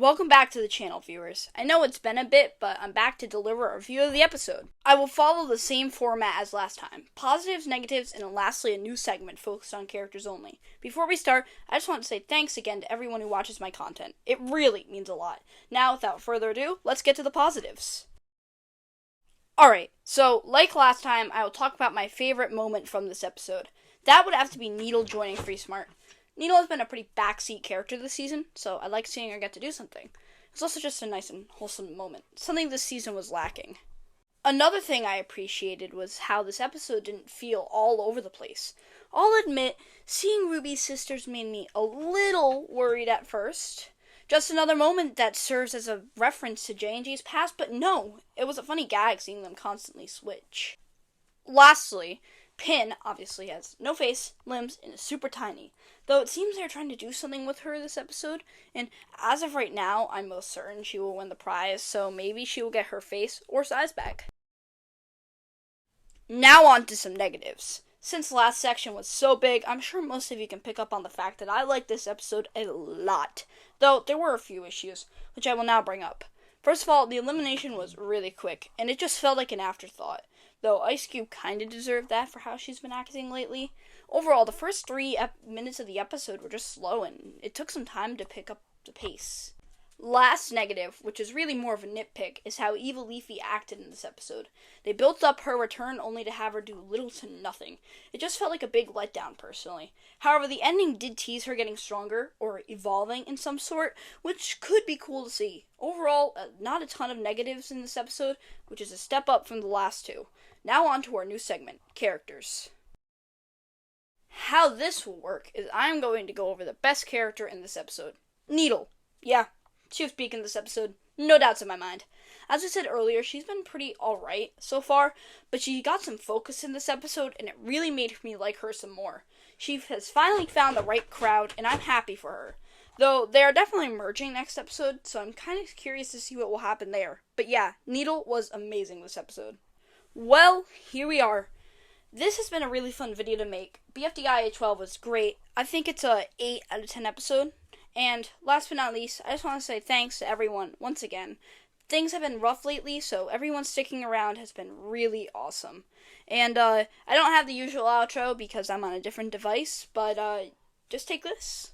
Welcome back to the channel, viewers. I know it's been a bit, but I'm back to deliver a review of the episode. I will follow the same format as last time. Positives, negatives, and lastly a new segment focused on characters only. Before we start, I just want to say thanks again to everyone who watches my content. It really means a lot. Now, without further ado, let's get to the positives. Alright, so like last time, I will talk about my favorite moment from this episode. That would have to be Needle joining Free Smart. Needle has been a pretty backseat character this season, so I like seeing her get to do something. It's also just a nice and wholesome moment, something this season was lacking. Another thing I appreciated was how this episode didn't feel all over the place. I'll admit, seeing Ruby's sisters made me a little worried at first. Just another moment that serves as a reference to J&J's past, but no, it was a funny gag seeing them constantly switch. Lastly, Pin obviously has no face, limbs, and is super tiny. Though it seems they're trying to do something with her this episode, and as of right now, I'm most certain she will win the prize, so maybe she will get her face or size back. Now on to some negatives. Since last section was so big, I'm sure most of you can pick up on the fact that I like this episode a lot, though there were a few issues, which I will now bring up. First of all, the elimination was really quick, and it just felt like an afterthought, though Ice Cube kinda deserved that for how she's been acting lately. Overall, the first 3 minutes of the episode were just slow, and it took some time to pick up the pace. Last negative, which is really more of a nitpick, is how Evil Leafy acted in this episode. They built up her return only to have her do little to nothing. It just felt like a big letdown, personally. However, the ending did tease her getting stronger, or evolving in some sort, which could be cool to see. Overall, not a ton of negatives in this episode, which is a step up from the last two. Now on to our new segment, characters. How this will work is I'm going to go over the best character in this episode. Needle. Yeah, she was peak in this episode. No doubts in my mind. As I said earlier, she's been pretty alright so far, but she got some focus in this episode, and it really made me like her some more. She has finally found the right crowd, and I'm happy for her. Though they are definitely merging next episode, so I'm kind of curious to see what will happen there. But yeah, Needle was amazing this episode. Well, here we are. This has been a really fun video to make. BFDIA 12 was great. I think it's a 8 out of 10 episode. And last but not least, I just want to say thanks to everyone once again. Things have been rough lately, so everyone sticking around has been really awesome. And I don't have the usual outro because I'm on a different device, but just take this.